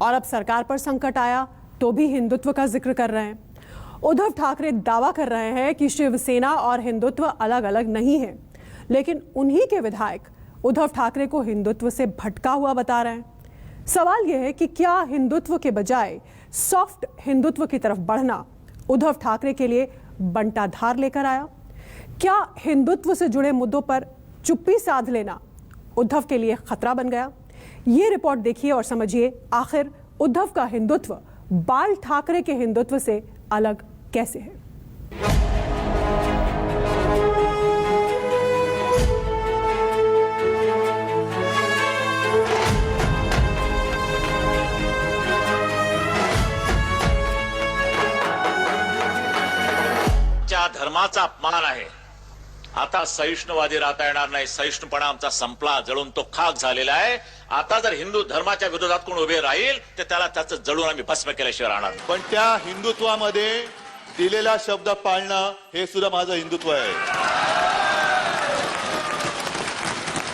और अब सरकार पर संकट आया तो भी हिंदुत्व का जिक्र कर रहे हैं। उद्धव ठाकरे दावा कर रहे हैं कि शिवसेना और हिंदुत्व अलग अलग नहीं है, लेकिन उन्हीं के विधायक उद्धव ठाकरे को हिंदुत्व से भटका हुआ बता रहे हैं। सवाल यह है कि क्या हिंदुत्व के बजाय सॉफ्ट हिंदुत्व की तरफ बढ़ना उद्धव ठाकरे के लिए बंटाधार लेकर आया? क्या हिंदुत्व से जुड़े मुद्दों पर चुप्पी साध लेना उद्धव के लिए खतरा बन गया? ये रिपोर्ट देखिए और समझिए आखिर उद्धव का हिंदुत्व बाल ठाकरे के हिंदुत्व से अलग कैसे है। ज्या धर्माचा अपमान आहे, आता सहिष्णुवादी राहता येणार नाही। सहिष्णुपणा आमचा संपला, जळून तो खाक झालेला आहे। आता जर हिंदू धर्माच्या विरोधात कोण उभे राहील तर त्याला त्याचं जळून आम्ही भस्म केल्याशिवाय राहणार नाही। पण त्या हिंदुत्वामध्ये दिलेला शब्द पाळणं हे सुद्धा माझं हिंदुत्व आहे।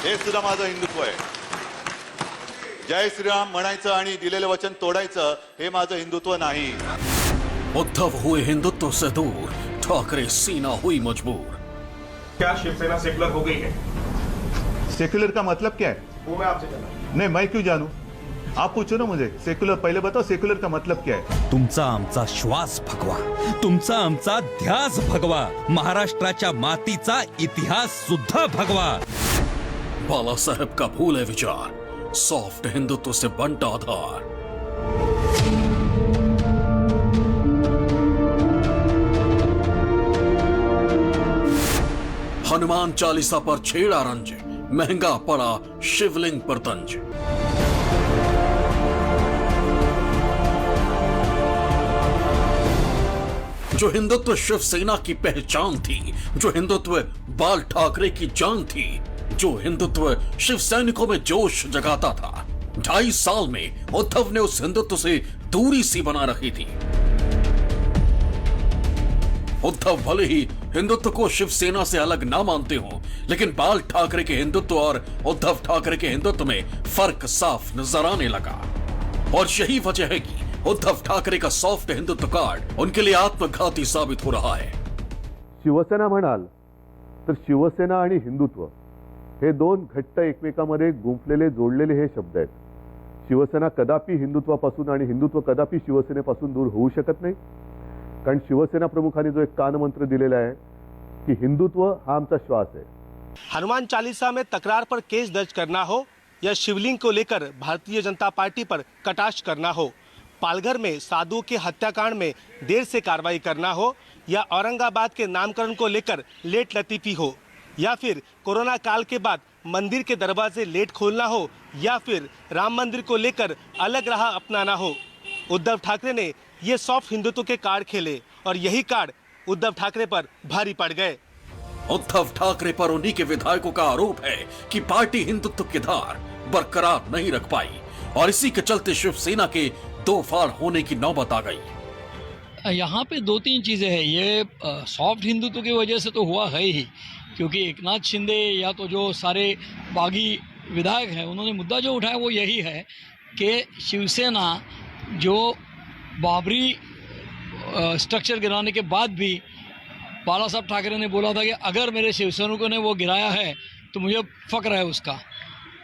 हे सुद्धा माझं हिंदुत्व आहे। जय श्रीराम म्हणायचं आणि दिलेलं वचन तोडायचं हे माझं हिंदुत्व नाही। उद्धव हुए हिंदुत्व से दूर, ठाकरे सेना हुई मजबूर। क्या शिवसेना सेकुलर हो गई है? सेक्युलर का मतलब क्या है? वो मैं आपसे कहना। नहीं, मैं क्यों जानूं? आप पूछो ना मुझे। सेक्युलर पहले बताओ, सेक्युलर का मतलब क्या है? तुमचा आमचा श्वास भगवा, तुमचा आमचा ध्यास भगवा, महाराष्ट्राच्या मातीचा इतिहास सुद्धा भगवा। बालासाहेब का भूल है विचार, सॉफ्ट हिंदुत्व से बंटा आधार। हनुमान चालीसा पर छेड़ा रंज, महंगा पड़ा शिवलिंग पर तंज। जो हिंदुत्व शिवसेना की पहचान थी, जो हिंदुत्व बाल ठाकरे की जान थी, जो हिंदुत्व शिव सैनिकों में जोश जगाता था, 2.5 साल में उद्धव ने उस हिंदुत्व से दूरी सी बना रखी थी। उद्धव भले ही हिंदुत्व को शिवसेना से अलग ना मानते हो, लेकिन बाल ठाकरे के हिंदुत्व और उद्धव ठाकरे के हिंदुत्व में फर्क साफ नजर आने लगा। और यही वजह है कि उद्धव ठाकरे का सॉफ्ट हिंदुत्व कार्ड उनके लिए आत्मघाती साबित हो रहा है। शिवसेना म्हणाल तर शिवसेना आणि हिंदुत्व हे दोन घट्ट एकमेकांमध्ये गुंफलेले जोडलेले हे शब्द आहेत। शिवसेना कदापि हिंदुत्वापासून आणि हिंदुत्व कदापि शिवसेनेपासून दूर होऊ शकत नाही, कारण शिवसेना प्रमुखांनी जो एक कानमंत्र दिलेला है कि हिंदुत्व हा आमचा श्वास है। हनुमान चालीसा में तकरार पर केस दर्ज करना हो या शिवलिंग को लेकर भारतीय जनता पार्टी पर कटाक्ष करना हो, पालघर में साधुओं के हत्याकांड में देर से कार्रवाई करना हो, या औरंगाबाद के नामकरण को लेकर लेट लतीफी हो, या फिर कोरोना काल के बाद मंदिर के दरवाजे लेट खोलना हो, या फिर राम मंदिर को लेकर अलग राह अपनाना हो, उद्धव ठाकरे ने ये सॉफ्ट हिंदुत्व के कार्ड खेले और यही कार्ड उद्धव ठाकरे पर भारी पड़ गए। उद्धव ठाकरे पर उन्हीं के विधायकों का आरोप है कि पार्टी हिंदुत्व की धार बरकरार नहीं रख पाई और इसी के चलते शिवसेना के दो फाड़ होने की नौबत आ गई। यहाँ पे 2-3 चीजें हैं। ये सॉफ्ट हिंदुत्व की वजह से तो हुआ है ही, क्योंकि एकनाथ शिंदे या तो जो सारे बागी विधायक हैं उन्होंने मुद्दा जो उठाया वो यही है कि शिवसेना जो बाबरी स्ट्रक्चर गिराने के बाद भी बाला साहब ठाकरे ने बोला था कि अगर मेरे शिवसैनिकों ने वो गिराया है तो मुझे फक्र है उसका।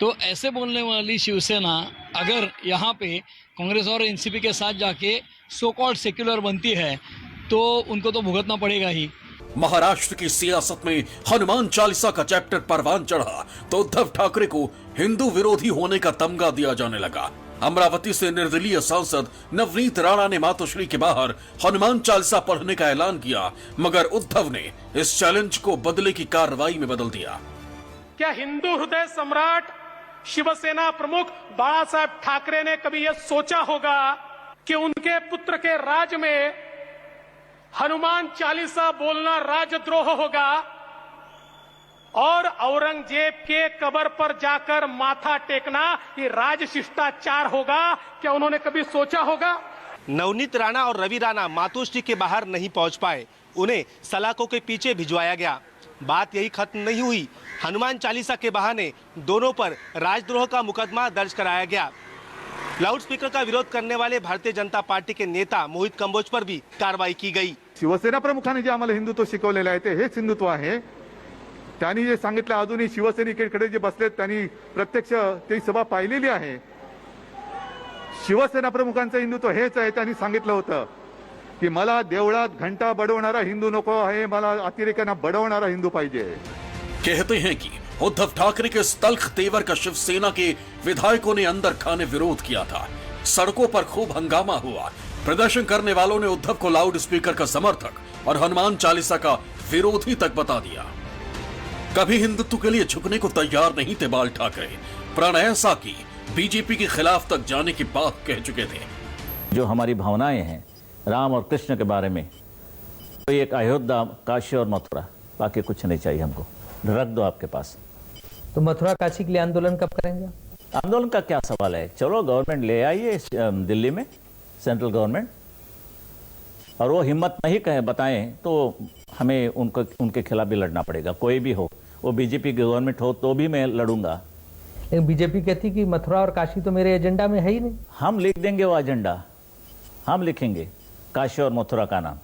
तो ऐसे बोलने वाली शिवसेना अगर यहाँ पे कांग्रेस और एनसीपी के साथ जाके सो कॉल्ड सेक्युलर बनती है तो उनको तो भुगतना पड़ेगा ही। महाराष्ट्र की सियासत में हनुमान चालीसा का चैप्टर परवान चढ़ा तो उद्धव ठाकरे को हिंदू विरोधी होने का तमगा दिया जाने लगा। अमरावती से निर्दलीय सांसद नवनीत राणा ने मातोश्री के बाहर हनुमान चालीसा पढ़ने का ऐलान किया, मगर उद्धव ने इस चैलेंज को बदले की कार्रवाई में बदल दिया। क्या हिंदू हृदय सम्राट शिवसेना प्रमुख बाला साहब ठाकरे ने कभी यह सोचा होगा कि उनके पुत्र के राज में हनुमान चालीसा बोलना राजद्रोह होगा और औरंगजेब के कब्र पर जाकर माथा टेकना ये राजशिष्टाचार होगा? क्या उन्होंने कभी सोचा होगा? नवनीत राणा और रवि राणा मातोश्री के बाहर नहीं पहुंच पाए, उन्हें सलाखों के पीछे भिजवाया गया। बात यही खत्म नहीं हुई, हनुमान चालीसा के बहाने दोनों पर राजद्रोह का मुकदमा दर्ज कराया गया। लाउडस्पीकर का विरोध करने वाले भारतीय जनता पार्टी के नेता मोहित कंबोज पर भी कार्रवाई की गई। शिवसेना प्रमुखांनी जे आम्हाला हिंदुत्व शिकवलेलं आहे ते हेच हिंदुत्व आहे. त्यांनी जे सांगितलं, अजूनही शिवसैनिकांकडे जे बसलेत त्यांनी प्रत्यक्ष ती सभा पाहिलेली आहे. शिवसेना प्रमुखांचं हिंदुत्व हेच आहे. त्यांनी सांगितलं होतं की मला देवळात घंटा बडवणारा हिंदू नको आहे, मला अतिरेक्यांना बडवणारा हिंदू पाहिजे. कहते हैं कि उद्धव ठाकरे के इस तल्ख तेवर का शिवसेना के विधायकों ने अंदर खाने विरोध किया था. सड़कों पर खूब हंगामा हुआ. प्रदर्शन करने वालों ने उद्धव को लाउड स्पीकर का समर्थक और हनुमान चालीसा का विरोधी तक बता दिया. कभी हिंदुत्व के लिए झुकने को तैयार नहीं थे बाल ठाकरे. प्रण ऐसा की बीजेपी के खिलाफ तक जाने की बात कह चुके थे. जो हमारी भावनाएं हैं राम और कृष्ण के बारे में, तो एक अयोध्या, काशी और मथुरा, बाकी कुछ नहीं चाहिए हमको. रख दो आपके पास. तो मथुरा काशी के लिए आंदोलन कब करेंगे? आंदोलन का क्या सवाल है? चलो गवर्नमेंट ले आइए दिल्ली में, सेंट्रल गवर्नमेंट, और वो हिम्मत नहीं कहे बताएं तो हमें उनके खिलाफ भी लड़ना पड़ेगा. कोई भी हो, वो बीजेपी की गवर्नमेंट हो तो भी मैं लड़ूंगा. लेकिन बीजेपी कहती कि मथुरा और काशी तो मेरे एजेंडा में है ही नहीं. हम लिख देंगे वो एजेंडा, हम लिखेंगे काशी और मथुरा का नाम,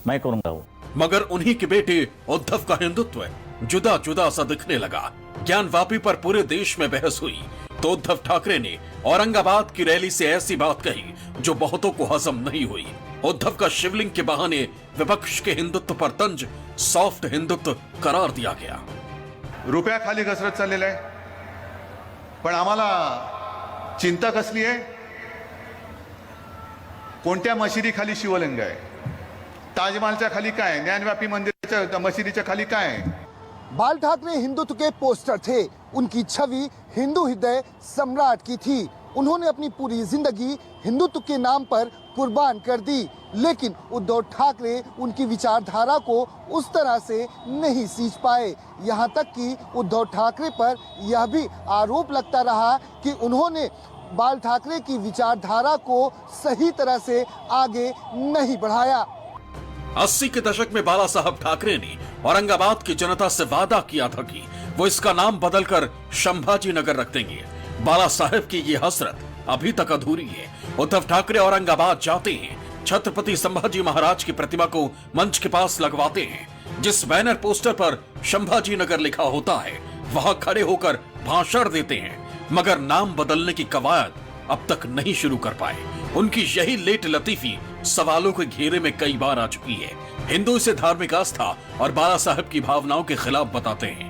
मैं करूंगा वो. मगर उन्हीं के बेटे उद्धव का हिंदुत्व जुदा जुदा सा दिखने लगा. ज्ञानवापी पर पूरे देश में बहस हुई तो उद्धव ठाकरे ने औरंगाबाद की रैली से ऐसी बात कही जो बहुतों को हजम नहीं हुई. उद्धव का शिवलिंग के बहाने विपक्ष के हिंदुत्व पर तंज सॉफ्ट हिंदुत्व करार दिया गया. रुपया खाली घसरत चाललेला आहे, पण आम्हाला चिंता कसली आहे? कोणत्या मशिदी खाली शिवलिंग आहे? ताजमहलच्या खाली काय? ज्ञानव्यापी मंदिराच्या मशिदीच्या खाली काय? बाल ठाकरे हिंदुत्व के पोस्टर थे. उनकी छवि हिंदू हृदय सम्राट की थी. उन्होंने अपनी पूरी जिंदगी हिंदुत्व के नाम पर कुर्बान कर दी. लेकिन उद्धव ठाकरे उनकी विचारधारा को उस तरह से नहीं सींच पाए. यहाँ तक कि उद्धव ठाकरे पर यह भी आरोप लगता रहा कि उन्होंने बाल ठाकरे की विचारधारा को सही तरह से आगे नहीं बढ़ाया. 80 के दशक में बाला साहब ठाकरे ने औरंगाबाद की जनता से वादा किया था कि वो इसका नाम बदलकर संभाजी नगर रख देंगे. बाला साहब की ये हसरत अभी तक अधूरी है. उद्धव ठाकरे औरंगाबाद जाते हैं, छत्रपति संभाजी महाराज की प्रतिमा को मंच के पास लगवाते हैं. जिस बैनर पोस्टर पर संभाजी नगर लिखा होता है वहां खड़े होकर भाषण देते हैं, मगर नाम बदलने की कवायद अब तक नहीं शुरू कर पाए. उनकी यही लेट लतीफी सवालों के घेरे में कई बार आ चुकी है. हिंदू इसे धार्मिक आस्था और बाला साहब की भावनाओं के खिलाफ बताते हैं.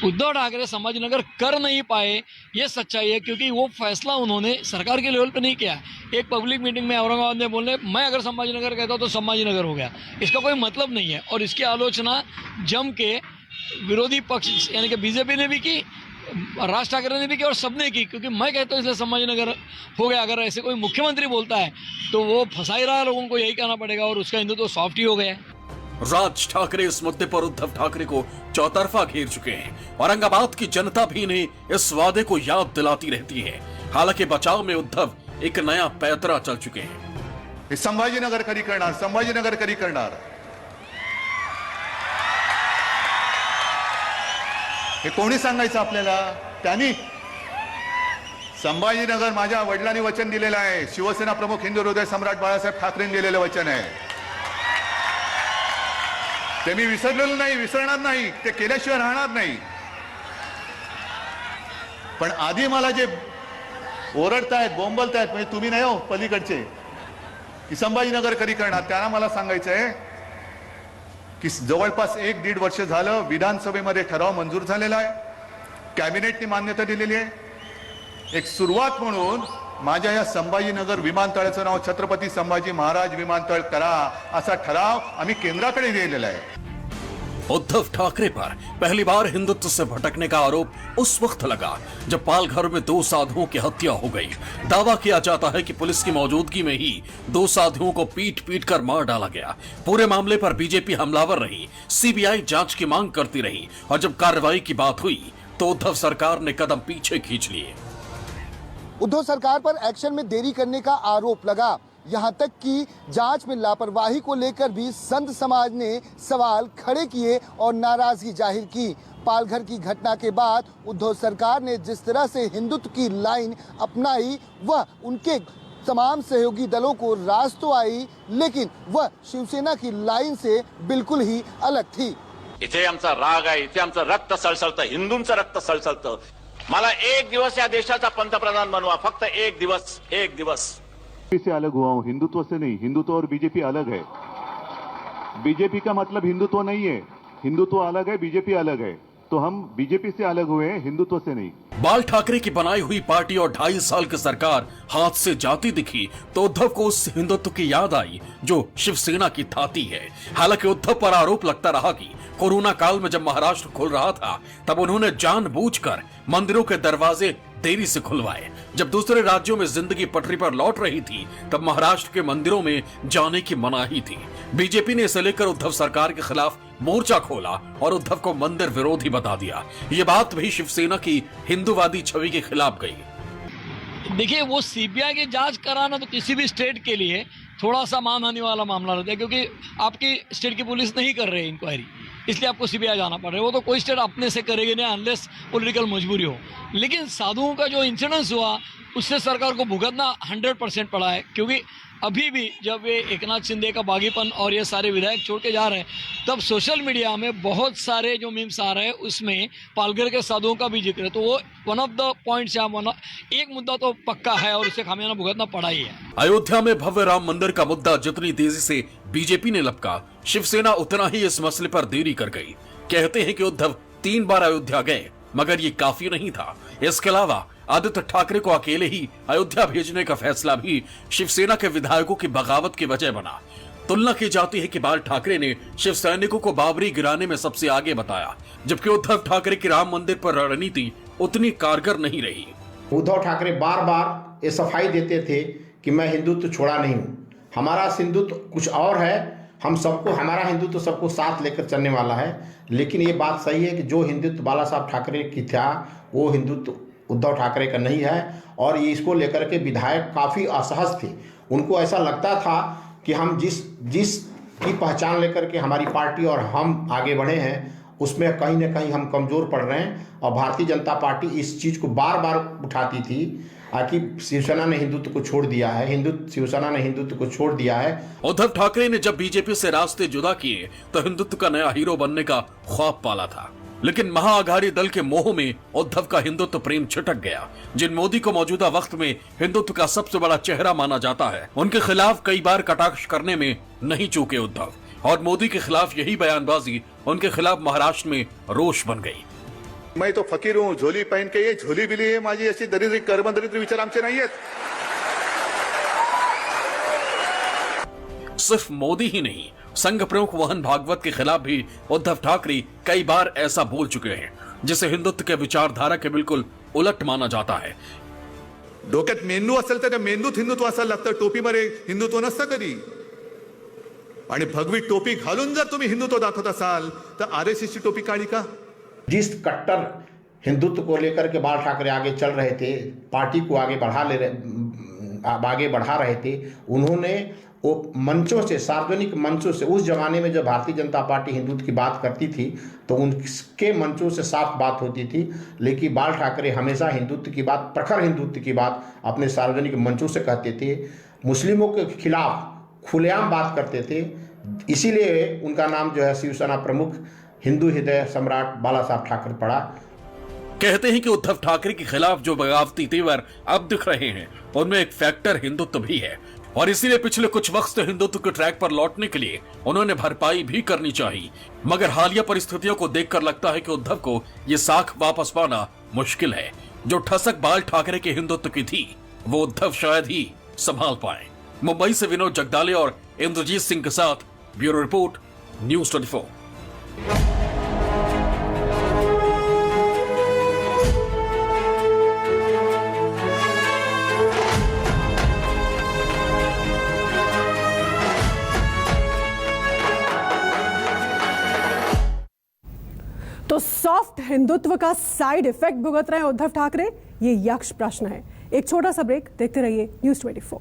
उद्धव ठाकरे संभाजीनगर कर नहीं पाए ये सच्चाई है, क्योंकि वो फैसला उन्होंने सरकार के लेवल पे नहीं किया. एक पब्लिक मीटिंग में औरंगाबाद में बोलने, मैं अगर संभाजीनगर कहता हूँ तो संभाजीनगर हो गया. इसका कोई मतलब नहीं है. और इसकी आलोचना जम के विरोधी पक्ष यानी कि बीजेपी ने भी की, राज ठाकरे ने भी की और सबने की, क्योंकि मैं कहता हूँ इसलिए संभाजीनगर हो गया. अगर ऐसे कोई मुख्यमंत्री बोलता है तो वो फंसा ही रहा है लोगों को, यही कहना पड़ेगा, और उसका हिंदुत्व तो सॉफ्ट ही हो गया है. राज ठाकरे इस मुद्दे पर उद्धव ठाकरे को चौतरफा घेर चुके हैं. औरंगाबाद की जनता भी इन्हें इस वादे को याद दिलाती रहती है. हालांकि बचाव में उद्धव एक नया पैतरा चल चुके हैं. संभाजीनगर कधी करणार? संभाजीनगर कधी करणार? हे कोणी सांगायचं आपल्याला? त्यांनी. संभाजीनगर माझ्या वडिलांनी वचन दिलेलं आहे. शिवसेना प्रमुख हिंदू हृदय सम्राट बाळासाहेब ठाकरेंनी दिलेलं वचन आहे. ते मी विसरलेलो नाही, विसरणार नाही, ते केल्याशिवाय राहणार नाही. पण आधी मला जे ओरडतायत, बोंबलतायत, म्हणजे तुम्ही नाही हो पलीकडचे, की संभाजीनगर कधी करणार, त्यांना मला सांगायचं आहे की जवळपास 1-1.5 वर्ष झालं विधानसभेमध्ये ठराव मंजूर झालेला आहे, कॅबिनेटने मान्यता दिलेली आहे. एक सुरुवात म्हणून माझ्या या संभाजीनगर विमानतळाचं नाव छत्रपती संभाजी महाराज विमानतळ करा असा ठराव आम्ही केंद्राकडे दिलेला आहे. उद्धव ठाकरे पर पहली बार हिंदुत्व से भटकने का आरोप उस वक्त लगा जब पालघर में 2 साधुओं की हत्या हो गई. दावा किया जाता है कि पुलिस की मौजूदगी में ही 2 साधुओं को पीट पीट कर मार डाला गया. पूरे मामले पर बीजेपी हमलावर रही, सीबीआई जांच की मांग करती रही, और जब कार्रवाई की बात हुई तो उद्धव सरकार ने कदम पीछे खींच लिए. उद्धव सरकार पर एक्शन में देरी करने का आरोप लगा. यहाँ तक कि जांच में लापरवाही को लेकर भी संत समाज ने सवाल खड़े किए और नाराजगी जाहिर की. पालघर की घटना के बाद उद्धव सरकार ने जिस तरह से हिंदुत्व की लाइन अपनाई वह उनके तमाम सहयोगी दलों को रास तो आई, लेकिन वह शिवसेना की लाइन से बिल्कुल ही अलग थी। इथे आमचा राग आहे, इथे आमचं रक्त सळसळतं, हिंदूंचं रक्त सळसळतं। मला एक दिवस या देशाचा पंतप्रधान बनवा, फक्त एक दिवस, एक दिवस। से अलग हुआ हूं, हिंदुत्व से नहीं। हिंदुत्व और बीजेपी अलग है। बीजेपी का मतलब हिंदुत्व नहीं है, हिंदुत्व अलग है, बीजेपी अलग है। तो हम बीजेपी से अलग हुए हैं, हिंदुत्व से नहीं। बाल ठाकरे की बनाई हुई पार्टी और 2.5 साल की सरकार हाथ से जाती दिखी तो उद्धव को उस हिंदुत्व की याद आई जो शिवसेना की थाती है। हालांकि उद्धव पर आरोप लगता रहा कि कोरोना काल में जब महाराष्ट्र खुल रहा था तब उन्होंने जानबूझकर मंदिरों के दरवाजे देरी से खुलवाए। जब दूसरे राज्यों में जिंदगी पटरी पर लौट रही थी तब महाराष्ट्र के मंदिरों में जाने की मनाही थी। बीजेपी ने इसे लेकर उद्धव सरकार के खिलाफ मोर्चा खोला और उद्धव को मंदिर विरोधी बता दिया। ये बात भी शिवसेना की हिंदूवादी छवि के खिलाफ गई। देखिए, वो सीबीआई की जांच कराना तो किसी भी स्टेट के लिए थोड़ा सा मानहानि वाला मामला रहता है, क्योंकि आपकी स्टेट की पुलिस नहीं कर रही इंक्वायरी, इसलिए आपको सीबीआई जाना पड़ रहा है। वो तो कोई स्टेट अपने से करेगी नहीं अनलेस पॉलिटिकल मजबूरी हो। लेकिन साधुओं का जो इंसिडेंस हुआ उससे सरकार को भुगतना 100% पड़ा है, क्योंकि अभी भी जब ये एकनाथ शिंदे का बागीपन और ये सारे विधायक छोड़ के जा रहे हैं तब सोशल मीडिया में बहुत सारे जो मीम्स आ रहे हैं उसमें पालघर के साधुओं का भी जिक्र है। तो वो वन ऑफ द पॉइंट्स एक मुद्दा तो पक्का है और उसे खामियाना भुगतना पड़ा ही है। अयोध्या में भव्य राम मंदिर का मुद्दा जितनी तेजी से बीजेपी ने लपका, शिवसेना उतना ही इस मसले पर देरी कर गई। कहते हैं कि उद्धव 3 बार अयोध्या गए मगर ये काफी नहीं था। इसके अलावा आदित्य ठाकरे को अकेले ही अयोध्या भेजने का फैसला भी शिवसेना के विधायकों की बगावत की वजह बना। तुलना की जाती है कि बाल ठाकरे ने शिव सैनिकों को बाबरी गिराने में सबसे आगे बताया, जबकि उद्धव ठाकरे की राम मंदिर पर रणनीति उतनी कारगर नहीं रही। उद्धव ठाकरे बार बार ये सफाई देते थे कि मैं हिंदुत्व छोड़ा नहीं हूँ, हमारा हिंदुत्व कुछ और है, हम सबको हमारा हिंदुत्व सबको साथ लेकर चलने वाला है। लेकिन ये बात सही है कि जो हिंदुत्व बाला साहब ठाकरे की था वो हिंदुत्व उद्धव ठाकरे का नहीं है, और ये इसको लेकर के विधायक काफ़ी असहज थे। उनको ऐसा लगता था कि हम जिस की पहचान लेकर के हमारी पार्टी और हम आगे बढ़े हैं उसमें कहीं ना कहीं हम कमज़ोर पड़ रहे हैं। और भारतीय जनता पार्टी इस चीज़ को बार बार उठाती थी कि शिवसेना ने हिंदुत्व को छोड़ दिया है, शिवसेना ने हिंदुत्व को छोड़ दिया है। उद्धव ठाकरे ने जब बीजेपी से रास्ते जुदा किए तो हिंदुत्व का नया हीरो बनने का ख्वाब पाला था, लेकिन महाअघाड़ी दल के मोह में उद्धव का हिंदुत्व प्रेम छिटक गया। जिन मोदी को मौजूदा वक्त में हिंदुत्व का सबसे बड़ा चेहरा माना जाता है उनके खिलाफ कई बार कटाक्ष करने में नहीं चूके उद्धव, और मोदी के खिलाफ यही बयानबाजी उनके खिलाफ महाराष्ट्र में रोष बन गई। मैं तो फकीर हूं, झोली पहन के, ये झोली बिली है माझी, अशी दरिद्री कर्मदरिद्री विचार आमचे नाहीयेत। सिर्फ मोदी ही नहीं, संघ प्रमुख मोहन भागवत के खिलाफ भी उद्धव ठाकरे कई बार ऐसा बोल चुके हैं, जिसे हिंदुत्व के विचारधारा के बिल्कुल उलट माना जाता है। डोक्यात मेंदू असेल तर त्या मेंदूत हिंदुत्व असायला लागतं, टोपीमध्ये हिंदुत्व नसतं कधी। आणि भगवी टोपी घालून जर तुम्ही हिंदुत्व दाखवत असाल तर आरएसएस ची टोपी काढी का? जिस कट्टर हिंदुत्व को लेकर के बाल ठाकरे आगे चल रहे थे, पार्टी को आगे बढ़ा रहे थे, उन्होंने वो मंचों से, सार्वजनिक मंचों से, उस जमाने में जब भारतीय जनता पार्टी हिंदुत्व की बात करती थी तो उनके मंचों से साफ बात होती थी। लेकिन बाल ठाकरे हमेशा हिंदुत्व की बात, प्रखर हिंदुत्व की बात अपने सार्वजनिक मंचों से कहते थे, मुस्लिमों के खिलाफ खुलेआम बात करते थे। इसीलिए उनका नाम जो है शिवसेना प्रमुख हिंदू हृदय सम्राट बाला साहब ठाकरे पड़ा। कहते हैं कि उद्धव ठाकरे के खिलाफ जो बगावती तेवर अब दिख रहे हैं उनमें एक फैक्टर हिंदुत्व भी है, और इसीलिए पिछले कुछ वक्त से हिंदुत्व के ट्रैक पर लौटने के लिए उन्होंने भरपाई भी करनी चाहिए। मगर हालिया परिस्थितियों को देखकर लगता है कि उद्धव को ये साख वापस पाना मुश्किल है। जो ठसक बाल ठाकरे के हिंदुत्व की थी वो उद्धव शायद ही संभाल पाए। मुंबई से विनोद जगदाले और इंद्रजीत सिंह के साथ ब्यूरो रिपोर्ट, न्यूज़ 24। तो सॉफ्ट हिंदुत्व का साइड इफेक्ट भुगत रहे हैं उद्धव ठाकरे, ये यक्ष प्रश्न है। एक छोटा सा ब्रेक, देखते रहिए न्यूज़ 24।